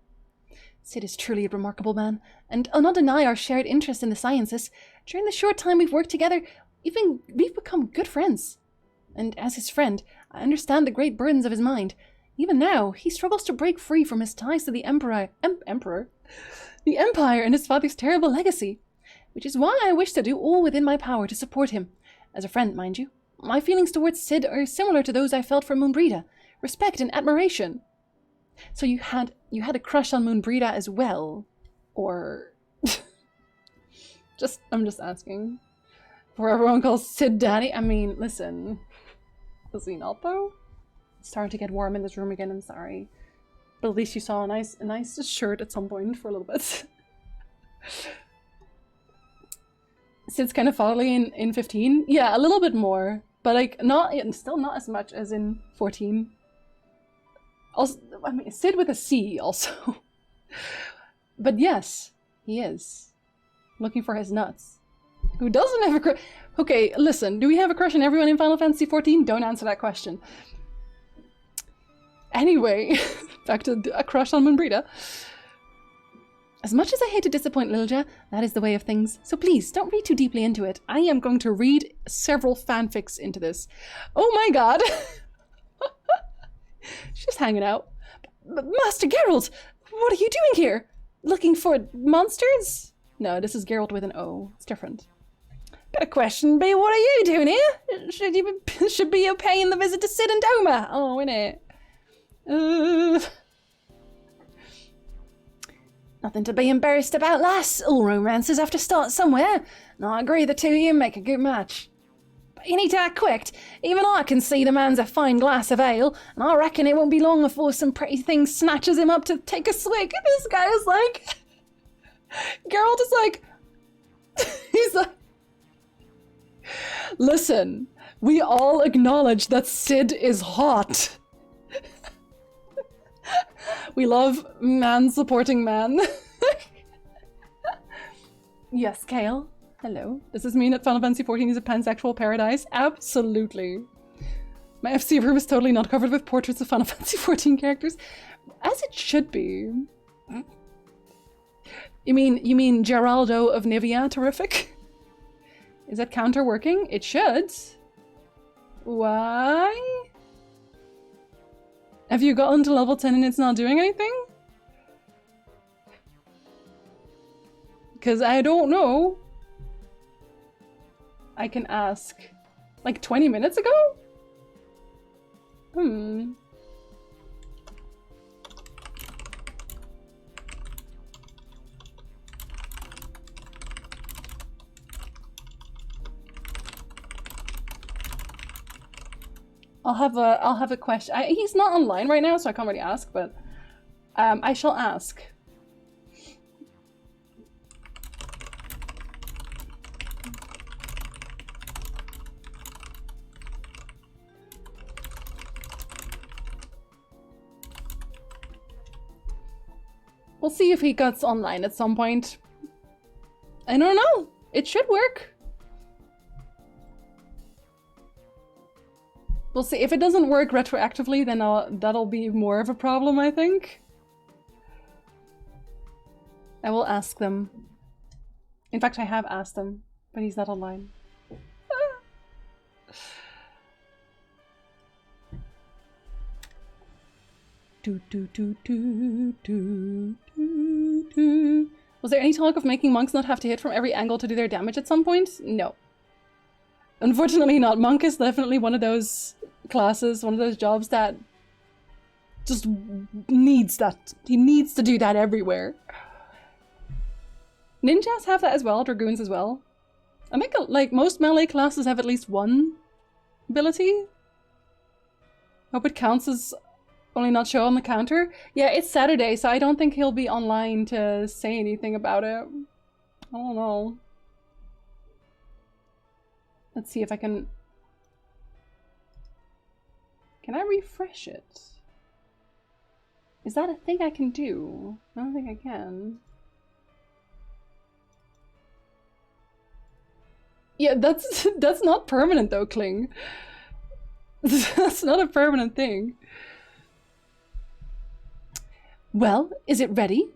Sid is truly a remarkable man, and I'll not deny our shared interest in the sciences. During the short time we've worked together, we've become good friends. And as his friend, I understand the great burdens of his mind. Even now, he struggles to break free from his ties to the Emperor, the Empire and his father's terrible legacy, which is why I wish to do all within my power to support him. As a friend, mind you. My feelings towards Sid are similar to those I felt for Moonbrida. Respect and admiration. So you had a crush on Moonbrida as well? Or... I'm just asking. For everyone calls Sid daddy? I mean, listen. Does he not, though? It's starting to get warm in this room again, I'm sorry. But at least you saw a nice shirt at some point for a little bit. Sid's kind of fatherly in 15. Yeah, a little bit more. But like, still not as much as in 14. Also, I mean, Sid with a C also. But yes, he is. Looking for his nuts. Who doesn't have a crush? Okay, listen, do we have a crush on everyone in Final Fantasy XIV? Don't answer that question. Anyway, back to a crush on Moonbrida. As much as I hate to disappoint Lilja, that is the way of things. So please, don't read too deeply into it. I am going to read several fanfics into this. Oh my god! She's just hanging out. Master Geralt! What are you doing here? Looking for monsters? No, this is Geralt with an O. It's different. Got a question, B. What are you doing here? Should be you paying the visit to Sid and Doma. Oh, innit? Nothing to be embarrassed about, lass. All romances have to start somewhere. And I agree the two of you make a good match. But you need to act quick. Even I can see the man's a fine glass of ale, and I reckon it won't be long before some pretty thing snatches him up to take a swig. And this guy is like... Geralt is like... He's like... Listen, we all acknowledge that Sid is hot. We love man supporting man. Yes, Kale. Hello. Does this mean that Final Fantasy XIV is a pansexual paradise? Absolutely. My FC room is totally not covered with portraits of Final Fantasy XIV characters. As it should be. You mean Geraldo of Nivea terrific? Is that counter working? It should. Why? Have you gotten to level 10 and it's not doing anything? Because I don't know. I can ask. Like 20 minutes ago? I'll have a question. He's not online right now, so I can't really ask, but I shall ask. We'll see if he gets online at some point. I don't know. It should work. We'll see. If it doesn't work retroactively, then that'll be more of a problem, I think. I will ask them. In fact, I have asked him, but he's not online. Was there any talk of making monks not have to hit from every angle to do their damage at some point? No. Unfortunately not. Monk is definitely one of those classes, one of those jobs that just needs that. He needs to do that everywhere. Ninjas have that as well, dragoons as well. I think like most melee classes have at least one ability. Hope it counts as only not show on the counter. Yeah, it's Saturday, so I don't think he'll be online to say anything about it. I don't know. Let's see if I can... Can I refresh it? Is that a thing I can do? I don't think I can. Yeah, that's not permanent though, Kling. That's not a permanent thing. Well, is it ready?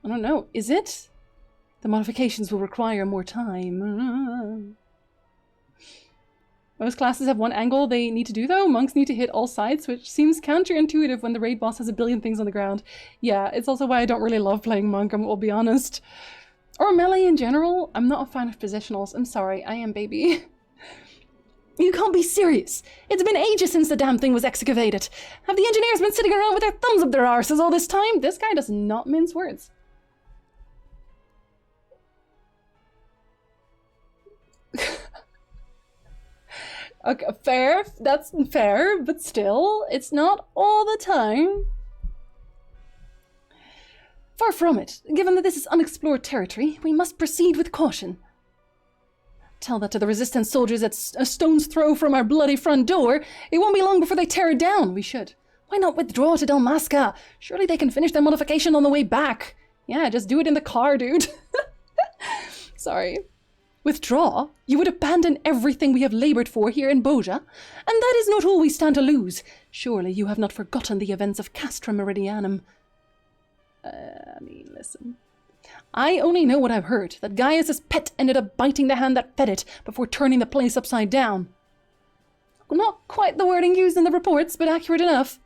I don't know. Is it? The modifications will require more time. Most classes have one angle they need to do though. Monks need to hit all sides, which seems counterintuitive when the raid boss has a billion things on the ground. Yeah, it's also why I don't really love playing monk, I'll be honest. Or melee in general. I'm not a fan of positionals. I'm sorry, I am baby. You can't be serious. It's been ages since the damn thing was excavated. Have the engineers been sitting around with their thumbs up their arses all this time? This guy does not mince words. Okay, fair. That's fair, but still, it's not all the time. Far from it. Given that this is unexplored territory, we must proceed with caution. Tell that to the resistance soldiers at a stone's throw from our bloody front door. It won't be long before they tear it down. We should. Why not withdraw to Dalmasca? Surely they can finish their modification on the way back. Yeah, just do it in the car, dude. Sorry. Withdraw? You would abandon everything we have labored for here in Boja? And that is not all we stand to lose. Surely you have not forgotten the events of Castra Meridianum. I mean, listen. I only know what I've heard, that Gaius's pet ended up biting the hand that fed it before turning the place upside down. Not quite the wording used in the reports, but accurate enough.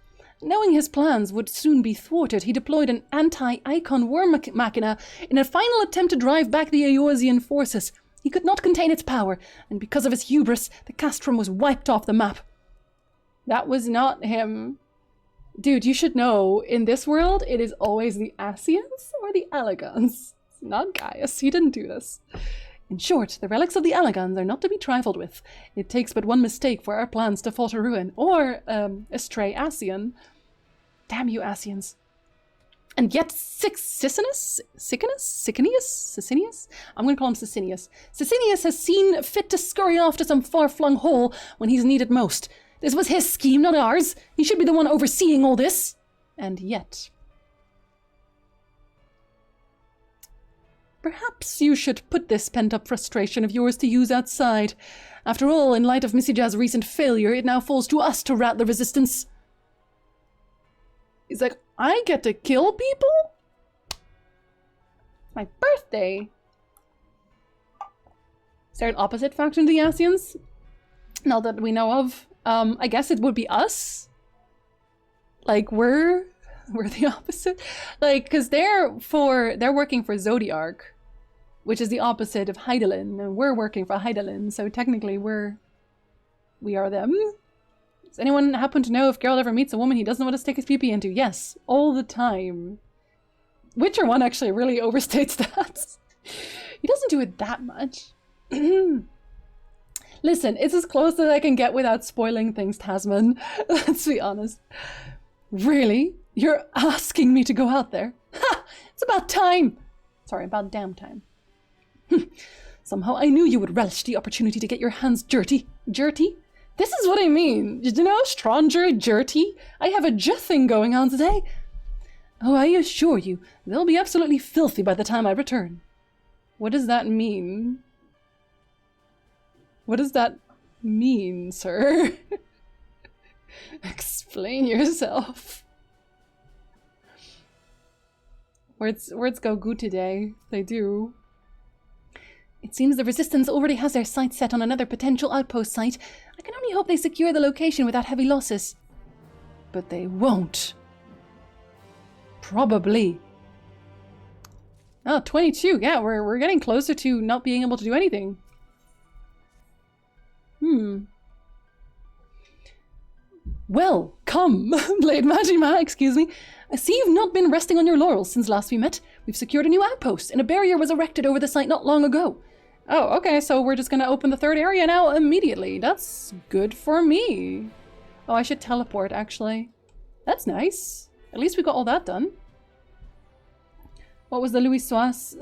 Knowing his plans would soon be thwarted, he deployed an anti-Icon war machina in a final attempt to drive back the Eorzean forces. He could not contain its power, and because of his hubris, the castrum was wiped off the map. That was not him. Dude, you should know, in this world, it is always the Asians or the Elegans. It's not Gaius, he didn't do this. In short, the relics of the Elegans are not to be trifled with. It takes but one mistake for our plans to fall to ruin, or a stray Asian. Damn you, Asians. And yet Sicinius? I'm going to call him Sicinius. Sicinius has seen fit to scurry off to some far-flung hole when he's needed most. This was his scheme, not ours. He should be the one overseeing all this. And yet... Perhaps you should put this pent-up frustration of yours to use outside. After all, in light of Misija's recent failure, it now falls to us to rout the resistance. He's like, I get to kill people? My birthday. Is there an opposite faction to the Asians? Not that we know of. I guess it would be us. Like, we're the opposite. Like, because they're working for Zodiarch, which is the opposite of Hydaelyn, and we're working for Hydaelyn, so technically we are them. Does anyone happen to know if Geralt ever meets a woman he doesn't want to stick his pee-pee into? Yes, all the time. Witcher 1 actually really overstates that. He doesn't do it that much. Listen, it's as close as I can get without spoiling things, Tasman. Let's be honest. Really? You're asking me to go out there? Ha! It's about time! Sorry, about damn time. Somehow I knew you would relish the opportunity to get your hands dirty. Dirty? This is what I mean. You know, Stranger, dirty. I have a thing going on today. Oh, I assure you, they'll be absolutely filthy by the time I return. What does that mean? What does that mean, sir? Explain yourself. Words go good today. They do. It seems the Resistance already has their sights set on another potential outpost site. I can only hope they secure the location without heavy losses. But they won't. Probably. Oh, 22. Yeah, we're getting closer to not being able to do anything. Well, come, Blade Majima, excuse me. I see you've not been resting on your laurels since last we met. We've secured a new outpost, and a barrier was erected over the site not long ago. Oh, okay, so we're just gonna open the third area now immediately. That's good for me. Oh, I should teleport, actually. That's nice. At least we got all that done. What was the Louis Sois?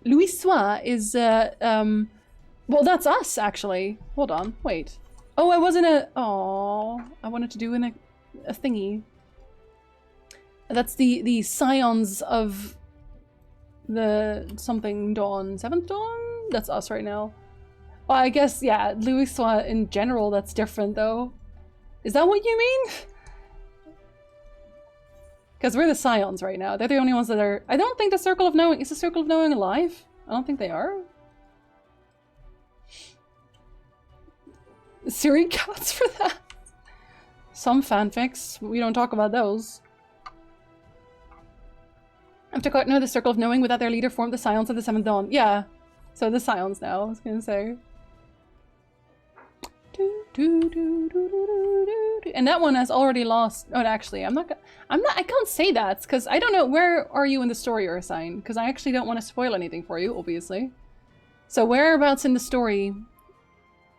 Louis Sois is, well, that's us, actually. Hold on, wait. Oh, I wasn't oh, I wanted to do a thingy. That's the scions of the something dawn. 7th dawn? That's us right now. Well, I guess, yeah, Louis Sois in general, that's different, though. Is that what you mean? Because we're the scions right now. They're the only ones that are... I don't think the Circle of Knowing... Is the Circle of Knowing alive? I don't think they are. Siri cats for that. Some fanfics. We don't talk about those. After cutting out the Circle of Knowing without their leader formed the Scions of the 7th Dawn. Yeah. So the Scions now, I was gonna say. And that one has already lost. Oh, actually, I can't say that because I don't know. Where are you in the story, Ursine? Because I actually don't want to spoil anything for you, obviously. So whereabouts in the story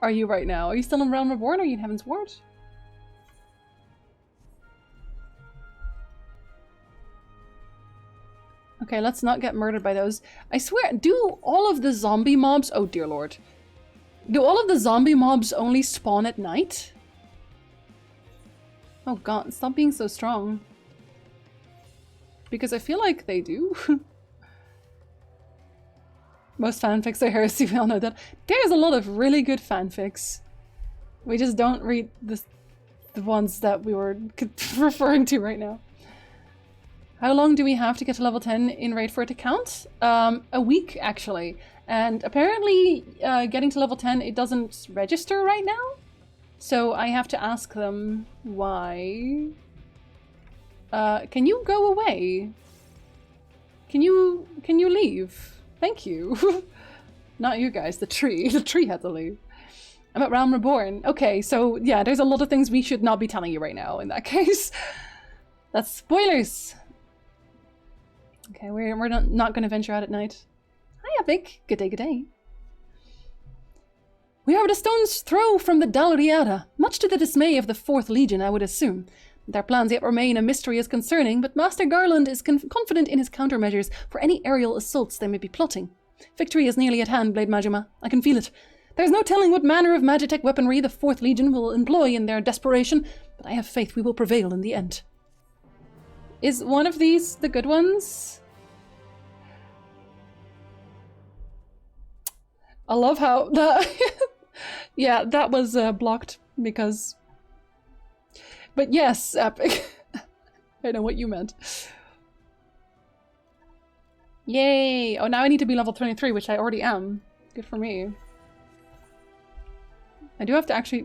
are you right now? Are you still in Realm Reborn or are you in Heaven's Ward? Okay, let's not get murdered by those. I swear, do all of the zombie mobs... Oh, dear lord. Do all of the zombie mobs only spawn at night? Oh god, stop being so strong. Because I feel like they do. Most fanfics are heresy, we all know that. There's a lot of really good fanfics. We just don't read the ones that we were referring to right now. How long do we have to get to level 10 in raid for it to count? A week, actually. And apparently, getting to level 10, it doesn't register right now. So I have to ask them why. Can you go away? Can you leave? Thank you. Not you guys, the tree. The tree had to leave. I'm at Realm Reborn. Okay, so yeah, there's a lot of things we should not be telling you right now in that case. That's spoilers. Okay, we're not going to venture out at night. Hiya, Vic. Good day, good day. We are but a stone's throw from the Dalriada, much to the dismay of the 4th Legion, I would assume. Their plans yet remain a mystery as concerning, but Master Garland is confident in his countermeasures for any aerial assaults they may be plotting. Victory is nearly at hand, Blade Majima. I can feel it. There's no telling what manner of magitech weaponry the 4th Legion will employ in their desperation, but I have faith we will prevail in the end. Is one of these the good ones? I love how that... yeah, that was blocked because... But yes, epic. I know what you meant. Yay! Oh, now I need to be level 23, which I already am. Good for me. I do have to actually...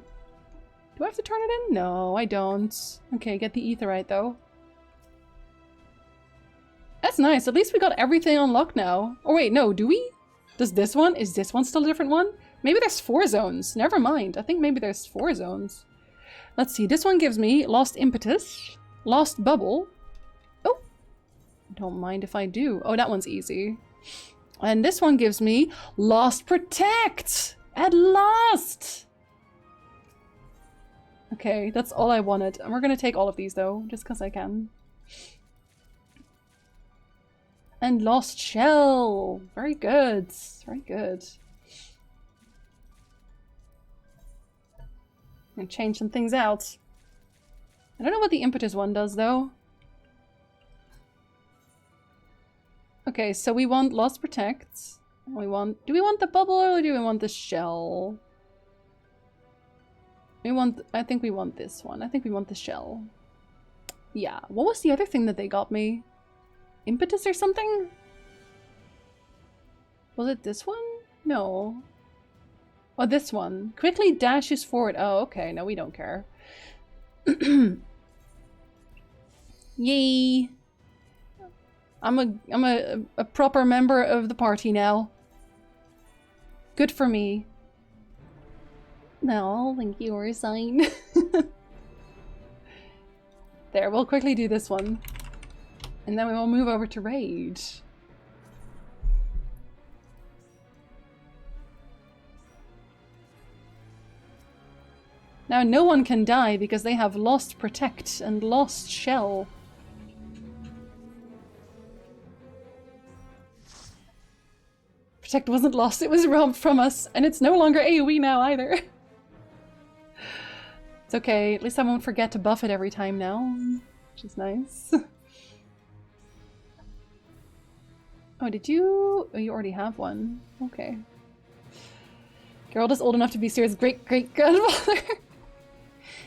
Do I have to turn it in? No, I don't. Okay, get the aetherite, though. That's nice. At least we got everything unlocked now. Oh, wait, no, do we? Does this one? Is this one still a different one? Maybe there's 4 zones. Never mind. I think maybe there's 4 zones. Let's see. This one gives me Lost Impetus, Lost Bubble. Oh, don't mind if I do. Oh, that one's easy. And this one gives me Lost Protect! At last! Okay, that's all I wanted. And we're gonna take all of these though, just because I can. And Lost Shell! Very good. Very good. I'm gonna change some things out. I don't know what the Impetus one does though. Okay, so we want Lost Protect. We want... Do we want the bubble or do we want the shell? We want... I think we want this one. I think we want the shell. Yeah. What was the other thing that they got me? Impetus or something? Was it this one? No. Oh, this one. Quickly dashes forward. Oh, okay. No, we don't care. Yay. I'm a proper member of the party now. Good for me. No, thank you, or sign. There, we'll quickly do this one. And then we will move over to raid. Now no one can die because they have lost Protect and lost Shell. Protect wasn't lost, it was robbed from us, and it's no longer AoE now either. It's okay, at least I won't forget to buff it every time now, which is nice. Oh, did you? Oh, you already have one. Okay. Geralt is old enough to be Ciri's great-great-grandfather.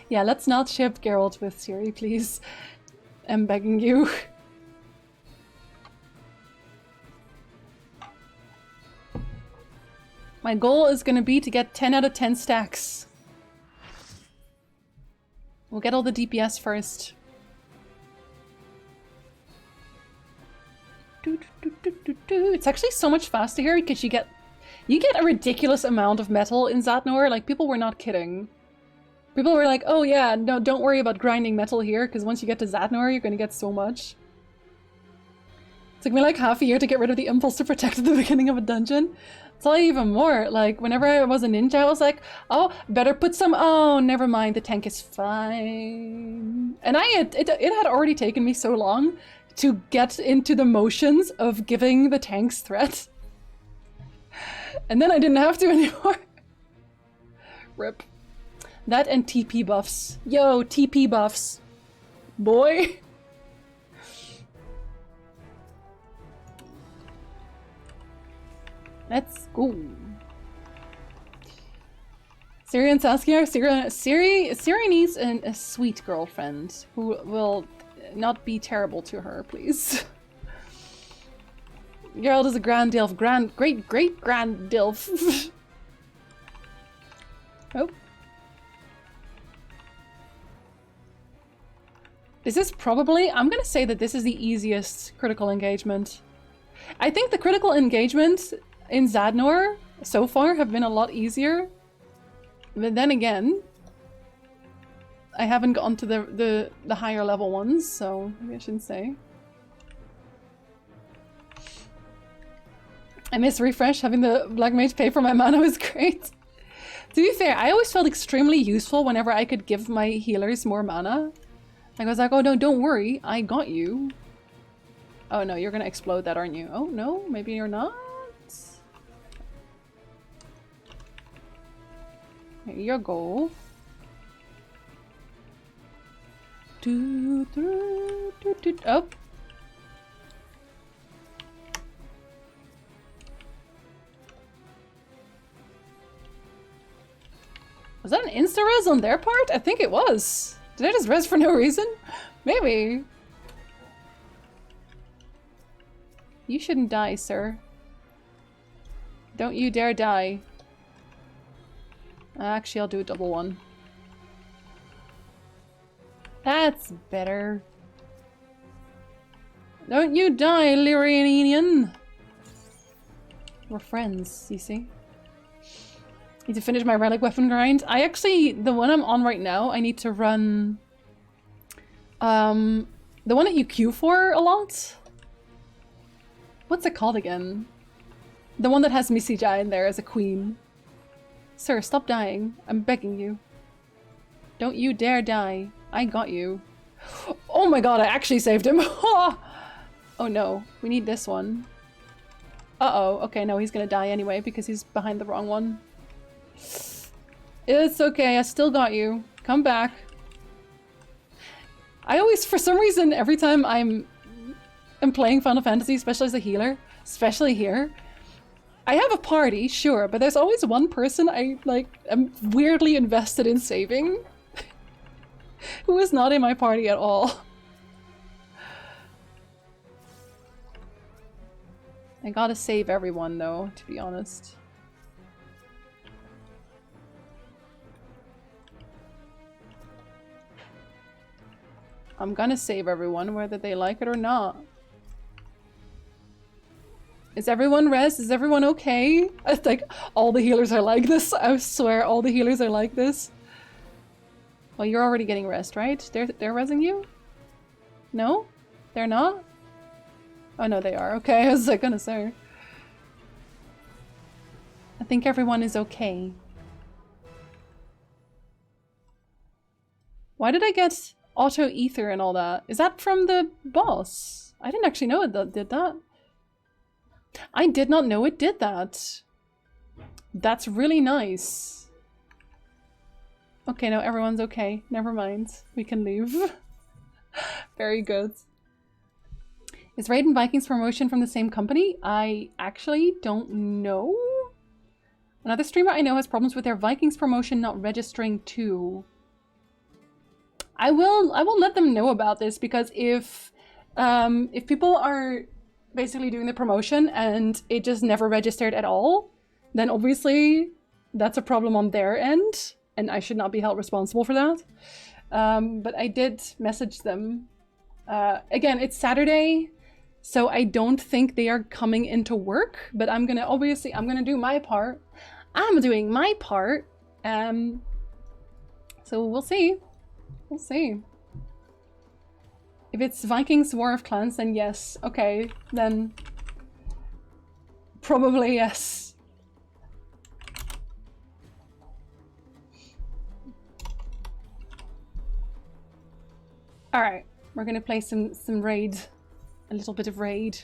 Yeah, let's not ship Geralt with Ciri, please. I'm begging you. My goal is going to be to get 10 out of 10 stacks. We'll get all the DPS first. It's actually so much faster here because you get a ridiculous amount of metal in Zatnor. Like, people were not kidding. People were like, oh yeah, no, don't worry about grinding metal here because once you get to Zatnor, you're going to get so much. It took me like half a year to get rid of the impulse to protect at the beginning of a dungeon. It's all even more, like, whenever I was a ninja, I was like, oh, better put some, oh, never mind, the tank is fine. And it had already taken me so long to get into the motions of giving the tanks threat. And then I didn't have to anymore. Rip. That and TP buffs. Yo, TP buffs. Boy. Let's go. Ciri and Saskia. Ciri needs a sweet girlfriend who will not be terrible to her, please. Geralt is a grand dilf. Great-great-grand dilf. Oh. This is probably... I'm gonna say that this is the easiest critical engagement. I think the critical engagement in Zadnor so far have been a lot easier. But then again, I haven't gone to the higher level ones, so maybe I shouldn't say. I miss Refresh. Having the Black Mage pay for my mana was great. To be fair, I always felt extremely useful whenever I could give my healers more mana. Like, I was like, oh no, don't worry, I got you. Oh no, you're gonna explode that, aren't you? Oh no, maybe you're not? Here you go. Oh. Was that an insta-res on their part? I think it was. Did I just res for no reason? Maybe. You shouldn't die, sir. Don't you dare die. Actually, I'll do a double one. That's better. Don't you die, Lyrianian! We're friends, you see. Need to finish my relic weapon grind. I actually, the one I'm on right now, I need to run... the one that you queue for a lot? What's it called again? The one that has Missy Jai in there as a queen. Sir, stop dying. I'm begging you. Don't you dare die. I got you. Oh my god, I actually saved him. Oh no, we need this one. Uh-oh. Okay, no, he's gonna die anyway because he's behind the wrong one. It's okay, I still got you. Come back. I always, for some reason, every time I'm and playing Final Fantasy, especially as a healer, especially here. I have a party, sure, but there's always one person I am weirdly invested in saving who is not in my party at all. I gotta save everyone though, to be honest. I'm gonna save everyone, whether they like it or not. Is everyone res? Is everyone okay? It's like, all the healers are like this. I swear, all the healers are like this. Well, you're already getting rest, right? They're resing you? No? They're not? Oh no, they are. Okay, I was like gonna say. I think everyone is okay. Why did I get auto ether and all that? Is that from the boss? I didn't actually know it did that. I did not know it did that. That's really nice. Okay, now everyone's okay. Never mind. We can leave. Very good. Is Raid and Vikings promotion from the same company? I actually don't know. Another streamer I know has problems with their Vikings promotion not registering too. I will let them know about this, because if people are basically doing the promotion and it just never registered at all, then obviously that's a problem on their end and I should not be held responsible for that. But I did message them. Again, it's Saturday, so I don't think they are coming into work, but I'm gonna do my part. I'm doing my part. So we'll see. We'll see. If it's Vikings War of Clans, then yes. Okay, then probably yes. Alright, we're gonna play some raid. A little bit of raid.